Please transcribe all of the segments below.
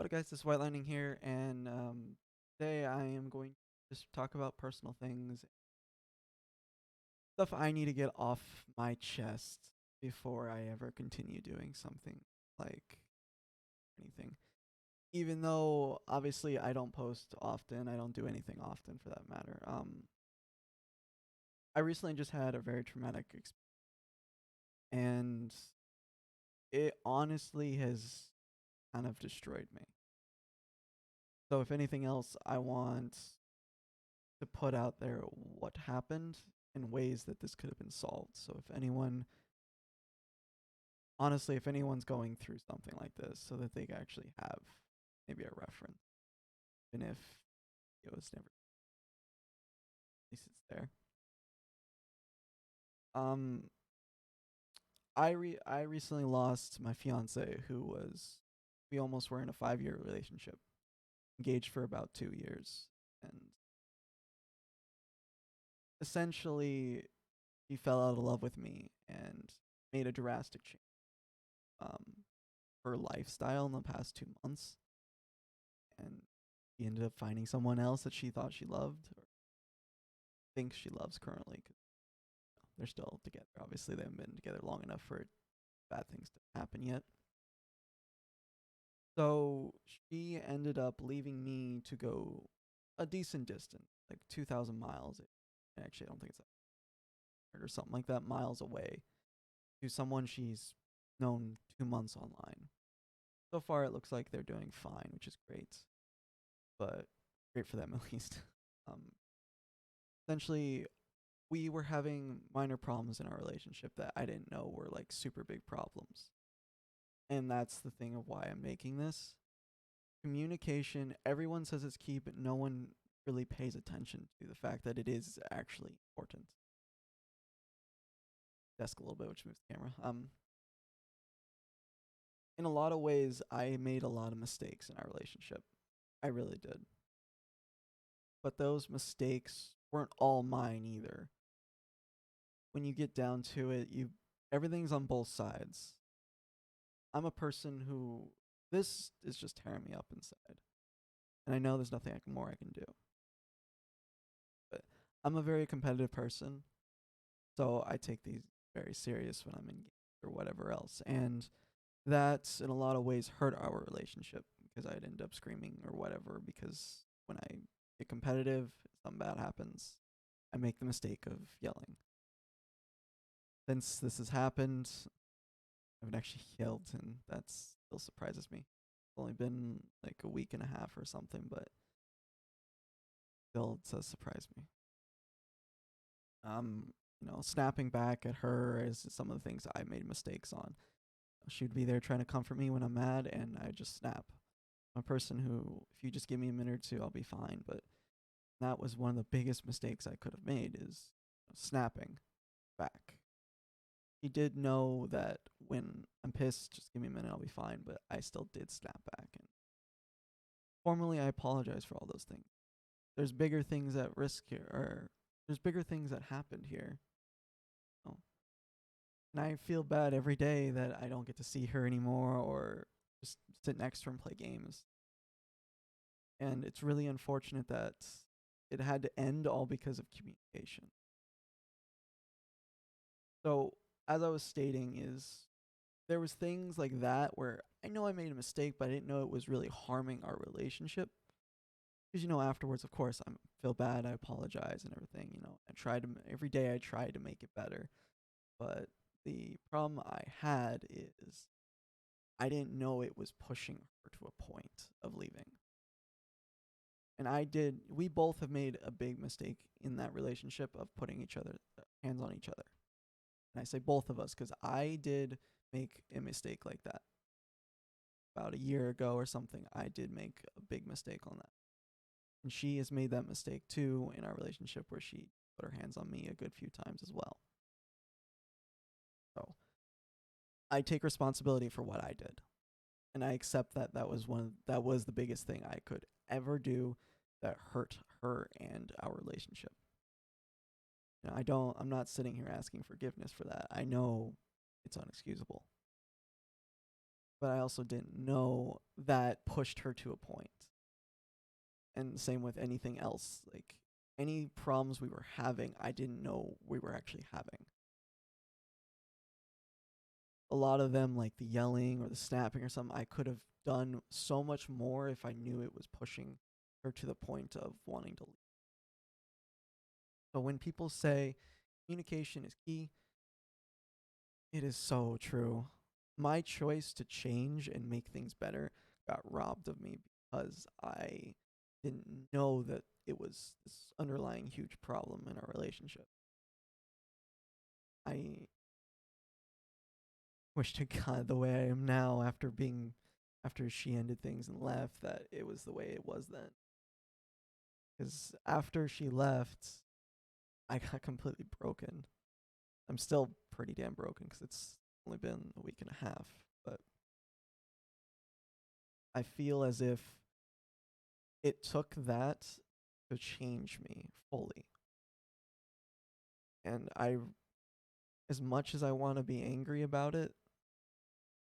Hello guys, this is White Lightning here, and today I am going to just talk about personal things, stuff I need to get off my chest before I ever continue doing something like anything. Even though obviously I don't post often, I don't do anything often for that matter. I recently just had a very traumatic experience, and it honestly has kind of destroyed me. So if anything else, I want to put out there what happened in ways that this could have been solved. So if anyone, honestly, if anyone's going through something like this, so that they actually have maybe a reference, even if it was never, at least it's there. Um, I recently lost my fiance, who was we almost were in a 5 year relationship, engaged for about 2 years, and essentially he fell out of love with me and made a drastic change. Um, her lifestyle in the past 2 months, and she ended up finding someone else that she thought she loved or thinks she loves currently. Cause they're still together. Obviously, they haven't been together long enough for bad things to happen yet. So she ended up leaving me to go a decent distance, like 2,000 miles. Actually, I don't think it's that, or something like that, miles away to someone she's known 2 months online. So far, it looks like they're doing fine, which is great, but great for them at least. Um, Essentially, we were having minor problems in our relationship that I didn't know were like super big problems. And that's the thing of why I'm making this. Communication, everyone says it's key, but no one really pays attention to the fact that it is actually important. Desk a little bit, which moves the camera. In a lot of ways, I made a lot of mistakes in our relationship. I really did. But those mistakes weren't all mine either. When you get down to it, you everything's on both sides. I'm a person who this is just tearing me up inside. And I know there's nothing more I can do. But I'm a very competitive person, so I take these very serious when I'm in games or whatever else. And that's in a lot of ways hurt our relationship because I'd end up screaming or whatever because when I get competitive, something bad happens, I make the mistake of yelling. Since this has happened, I haven't actually yelled, and that still surprises me. It's only been like a week and a half or something, but still it does surprise me. Um, snapping back at her is some of the things I made mistakes on. She'd be there trying to comfort me when I'm mad, and I just snap. I'm a person who, if you just give me a minute or two, I'll be fine. But that was one of the biggest mistakes I could have made is snapping back. He did know that when I'm pissed, just give me a minute, I'll be fine. But I still did snap back, and formally, I apologize for all those things. There's bigger things at risk here, or there's bigger things that happened here. Oh. And I feel bad every day that I don't get to see her anymore or just sit next to her and play games. And it's really unfortunate that it had to end all because of communication. So, as I was stating, is there was things like that where I know I made a mistake, but I didn't know it was really harming our relationship. Because afterwards, of course, I feel bad. I apologize and everything. I tried to every day. I tried to make it better, but the problem I had is I didn't know it was pushing her to a point of leaving. And we both have made a big mistake in that relationship of putting each other hands on each other. And I say both of us because I did make a mistake like that about a year ago or something. I did make a big mistake on that. And she has made that mistake too in our relationship where she put her hands on me a good few times as well. So I take responsibility for what I did. And I accept that that was the biggest thing I could ever do that hurt her and our relationship. I'm not sitting here asking forgiveness for that. I know it's unexcusable. but I also didn't know that pushed her to a point. And same with anything else. Like any problems we were having, I didn't know we were actually having. A lot of them, like the yelling or the snapping or something, I could have done so much more if I knew it was pushing her to the point of wanting to leave. So when people say communication is key, it is so true. My choice to change and make things better got robbed of me because I didn't know that it was this underlying huge problem in our relationship. I wish to God the way I am now after she ended things and left that it was the way it was then. Because after she left, I got completely broken. I'm still pretty damn broken because it's only been a week and a half, but I feel as if it took that to change me fully. And as much as I want to be angry about it,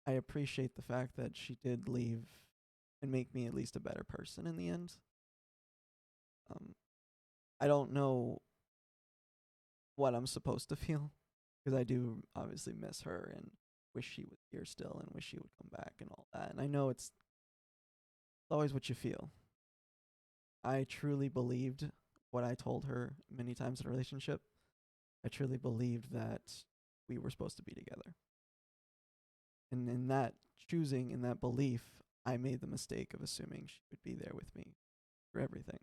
I appreciate the fact that she did leave and make me at least a better person in the end. Um, I don't know what I'm supposed to feel because I do obviously miss her and wish she was here still and wish she would come back and all that. And I know it's always what you feel. I truly believed what I told her many times in a relationship. I truly believed that we were supposed to be together. And in that choosing, in that belief, I made the mistake of assuming she would be there with me for everything.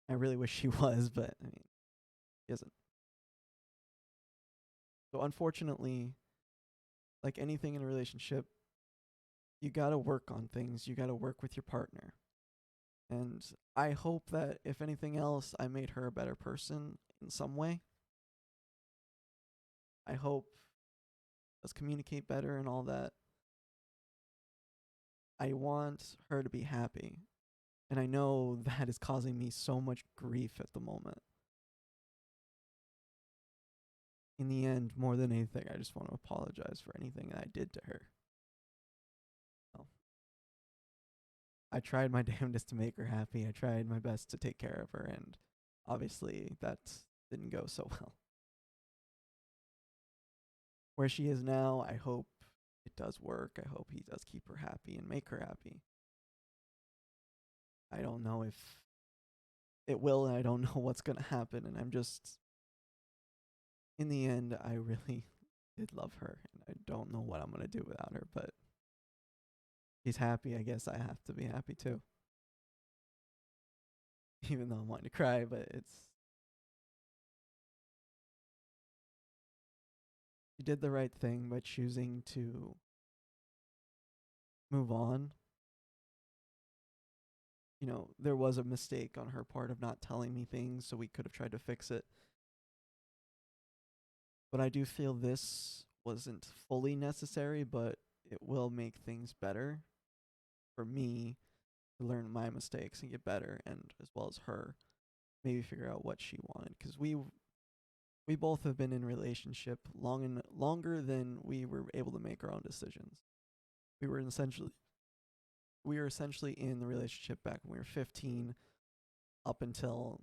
I really wish she was, but I mean, she isn't. So unfortunately, like anything in a relationship, you gotta work on things. You gotta work with your partner. And I hope that if anything else, I made her a better person in some way. I hope us communicate better and all that. I want her to be happy. And I know that is causing me so much grief at the moment. In the end, more than anything, I just want to apologize for anything I did to her. Well, I tried my damnedest to make her happy. I tried my best to take care of her, and obviously that didn't go so well. Where she is now, I hope it does work. I hope he does keep her happy and make her happy. I don't know if it will, and I don't know what's going to happen. And I'm just, in the end, I really did love her, and I don't know what I'm going to do without her, but she's happy. I guess I have to be happy too. Even though I'm wanting to cry, but she did the right thing by choosing to move on. You know, there was a mistake on her part of not telling me things, so we could have tried to fix it. But I do feel this wasn't fully necessary, but it will make things better for me to learn my mistakes and get better, and as well as her, maybe figure out what she wanted. Because we both have been in a relationship longer than we were able to make our own decisions. We were essentially we were essentially in the relationship back when we were 15 up until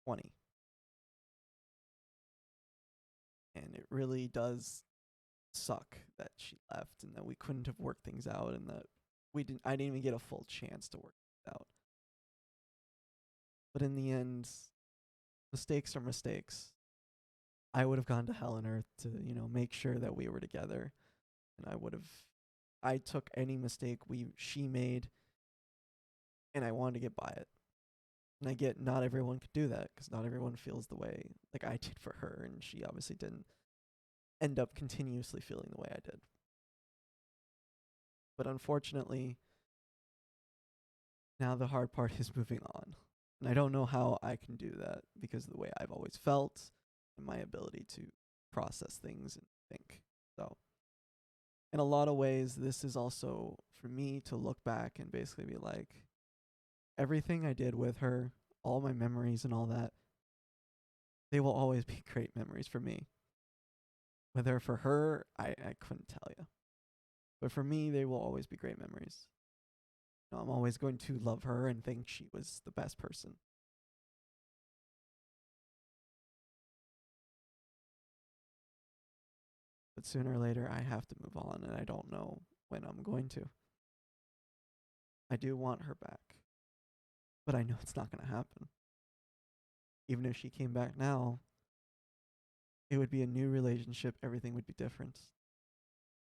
20, and it really does suck that she left and that we couldn't have worked things out and that I didn't even get a full chance to work it out. But in the end, mistakes are mistakes. I would have gone to hell and earth to make sure that we were together, and I took any mistake she made, and I wanted to get by it. And I get not everyone could do that because not everyone feels the way like I did for her, and she obviously didn't end up continuously feeling the way I did. But unfortunately, now the hard part is moving on. And I don't know how I can do that because of the way I've always felt and my ability to process things and think. So, in a lot of ways, this is also for me to look back and basically be like, everything I did with her, all my memories and all that, they will always be great memories for me. Whether for her, I couldn't tell you. But for me, they will always be great memories. I'm always going to love her and think she was the best person. But sooner or later, I have to move on, and I don't know when I'm going to. I do want her back, but I know it's not going to happen. Even if she came back now, it would be a new relationship. Everything would be different,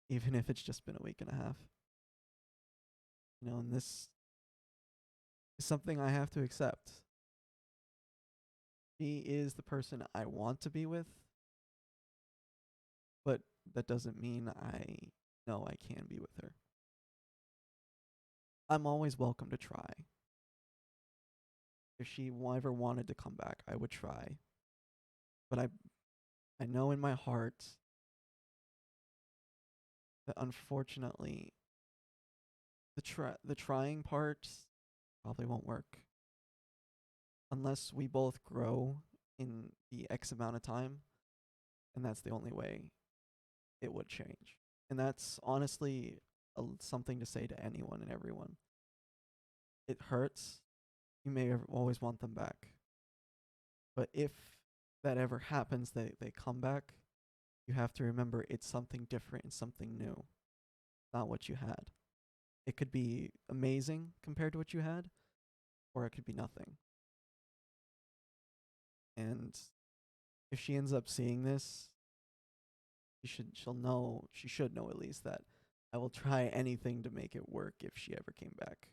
even if it's just been a week and a half. And this is something I have to accept. She is the person I want to be with, but that doesn't mean I know I can be with her. I'm always welcome to try. If she ever wanted to come back, I would try. But I know in my heart that unfortunately the trying part probably won't work unless we both grow in the X amount of time, and that's the only way it would change. And that's honestly something to say to anyone and everyone. It hurts. You may always want them back. But if that ever happens, they come back, you have to remember it's something different and something new, not what you had. It could be amazing compared to what you had, or it could be nothing. And if she ends up seeing this, she should know at least that I will try anything to make it work if she ever came back.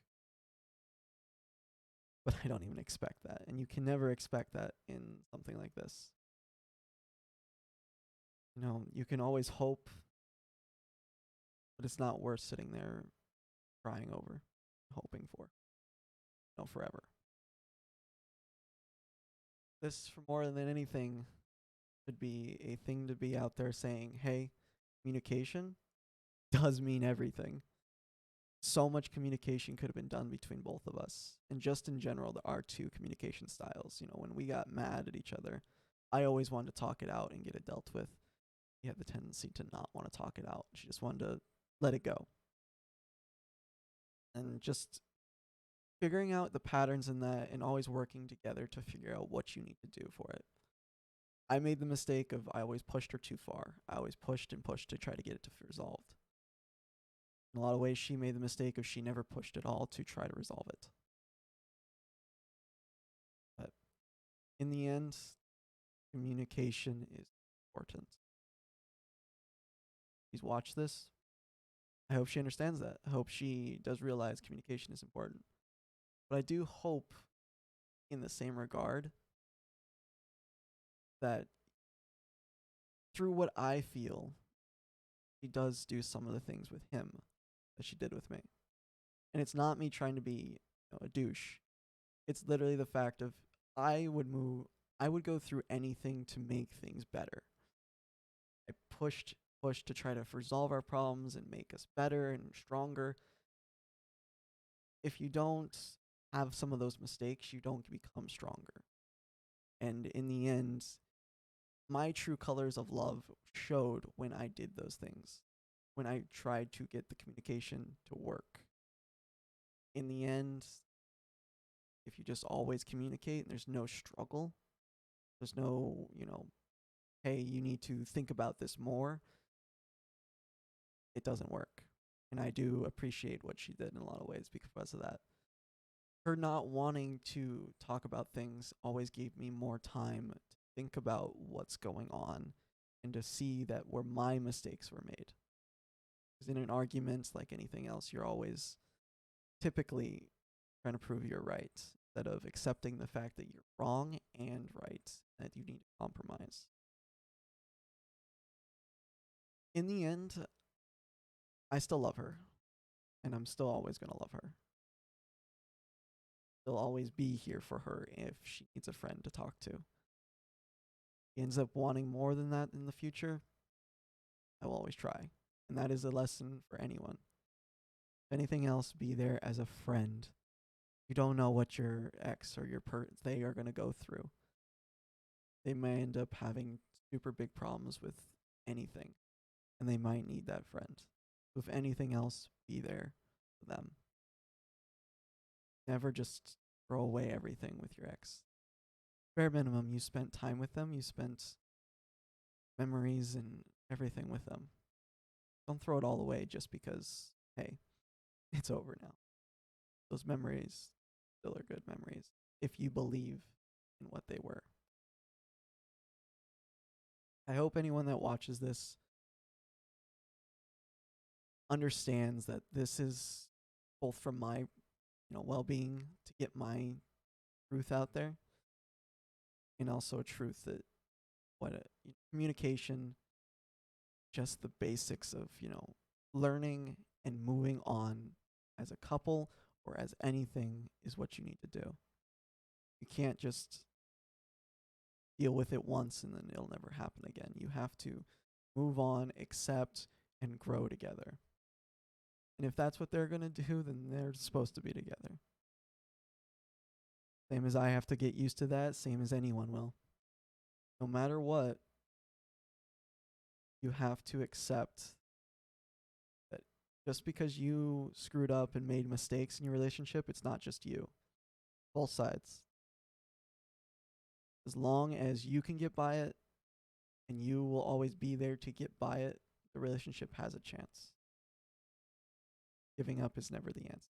But I don't even expect that, and you can never expect that in something like this. You can always hope, but it's not worth sitting there crying over, hoping for, forever. This, for more than anything, should be a thing to be out there saying, hey, communication does mean everything. So much communication could have been done between both of us. And just in general, there are two communication styles. When we got mad at each other, I always wanted to talk it out and get it dealt with. He had the tendency to not want to talk it out. She just wanted to let it go. And just figuring out the patterns in that and always working together to figure out what you need to do for it. I made the mistake of I always pushed her too far. I always pushed and pushed to try to get it to resolved. In a lot of ways, she made the mistake of she never pushed at all to try to resolve it. But in the end, communication is important. She's watched this. I hope she understands that. I hope she does realize communication is important. But I do hope, in the same regard, that through what I feel, she does do some of the things with him that she did with me. And it's not me trying to be a douche. It's literally the fact of I would go through anything to make things better. I pushed to try to resolve our problems and make us better and stronger. If you don't have some of those mistakes, you don't become stronger. And in the end, my true colors of love showed when I did those things, when I tried to get the communication to work. In the end, if you just always communicate and there's no struggle, there's no, hey, you need to think about this more, it doesn't work. And I do appreciate what she did in a lot of ways because of that. Her not wanting to talk about things always gave me more time to think about what's going on and to see that where my mistakes were made. Because in an argument, like anything else, you're always typically trying to prove you're right instead of accepting the fact that you're wrong and right, that you need to compromise. In the end, I still love her, and I'm still always going to love her. I'll always be here for her if she needs a friend to talk to. He ends up wanting more than that in the future, I will always try. And that is a lesson for anyone. If anything else, be there as a friend. You don't know what your ex or they are going to go through. They may end up having super big problems with anything, and they might need that friend. So if anything else, be there for them. Never just throw away everything with your ex. Bare minimum, you spent time with them, you spent memories and everything with them. Don't throw it all away just because, hey, it's over now. Those memories still are good memories if you believe in what they were. I hope anyone that watches this understands that this is both from my, well-being to get my truth out there, and also a truth that communication, just the basics of, learning and moving on as a couple or as anything is what you need to do. You can't just deal with it once and then it'll never happen again. You have to move on, accept, and grow together. And if that's what they're going to do, then they're supposed to be together. Same as I have to get used to that, same as anyone will. No matter what, you have to accept that just because you screwed up and made mistakes in your relationship, it's not just you. Both sides. As long as you can get by it and you will always be there to get by it, the relationship has a chance. Giving up is never the answer.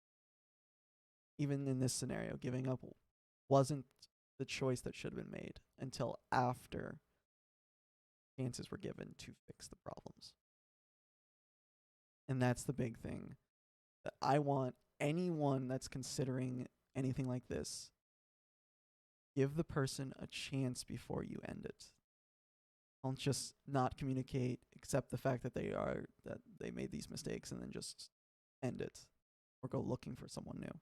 Even in this scenario, giving up wasn't the choice that should have been made until after chances were given to fix the problems. And that's the big thing that I want anyone that's considering anything like this, give the person a chance before you end it. Don't just not communicate, accept the fact that they made these mistakes and then just end it or go looking for someone new.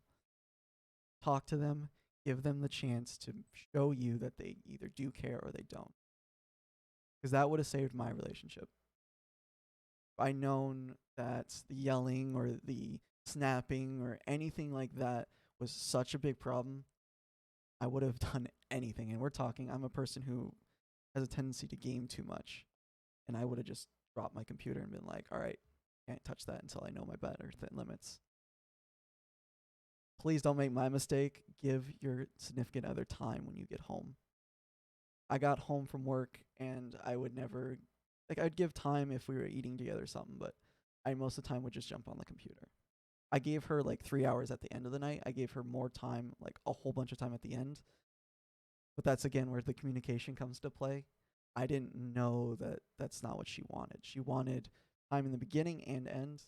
Talk to them, give them the chance to show you that they either do care or they don't. Because that would have saved my relationship. If I'd known that the yelling or the snapping or anything like that was such a big problem, I would have done anything. And we're talking, I'm a person who has a tendency to game too much. And I would have just dropped my computer and been like, all right, can't touch that until I know my better thin limits. Please don't make my mistake. Give your significant other time when you get home. I got home from work and I would never, I'd give time if we were eating together or something, but I most of the time would just jump on the computer. I gave her 3 hours at the end of the night. I gave her more time, a whole bunch of time at the end. But that's again where the communication comes to play. I didn't know that that's not what she wanted. She wanted time in the beginning and end,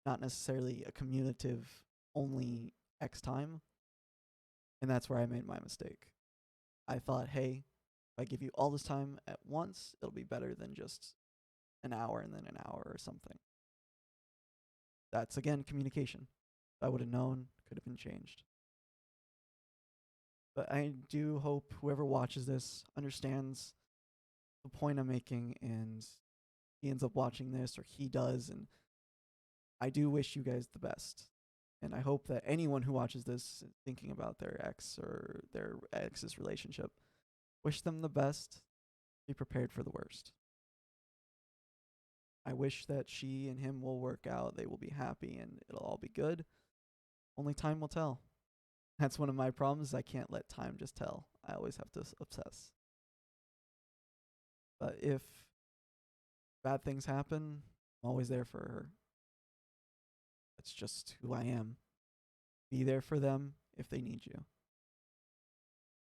not necessarily a cumulative only X time. And that's where I made my mistake. I thought, hey, if I give you all this time at once, it'll be better than just an hour and then an hour or something. That's again communication. If I would have known, could have been changed. But I do hope whoever watches this understands the point I'm making and he ends up watching this or he does. And I do wish you guys the best. And I hope that anyone who watches this thinking about their ex or their ex's relationship, wish them the best. Be prepared for the worst. I wish that she and him will work out. They will be happy and it'll all be good. Only time will tell. That's one of my problems. I can't let time just tell. I always have to obsess. But if bad things happen, I'm always there for her. That's just who I am. Be there for them if they need you.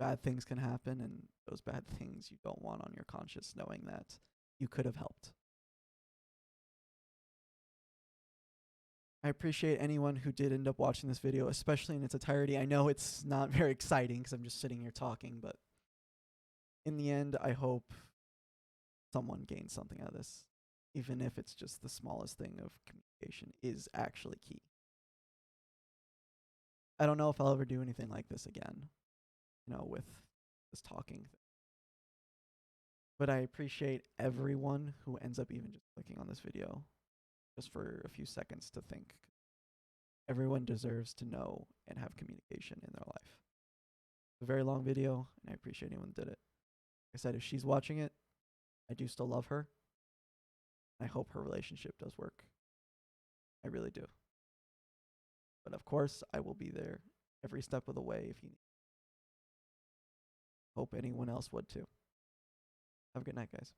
Bad things can happen, and those bad things you don't want on your conscience, knowing that you could have helped. I appreciate anyone who did end up watching this video, especially in its entirety. I know it's not very exciting because I'm just sitting here talking, but in the end, I hope someone gains something out of this, even if it's just the smallest thing of communication is actually key. I don't know if I'll ever do anything like this again, with this talking thing. But I appreciate everyone who ends up even just clicking on this video just for a few seconds to think. Everyone deserves to know and have communication in their life. It's a very long video, and I appreciate anyone who did it. Like I said, if she's watching it, I do still love her. I hope her relationship does work. I really do. But of course, I will be there every step of the way if you need. Hope anyone else would too. Have a good night, guys.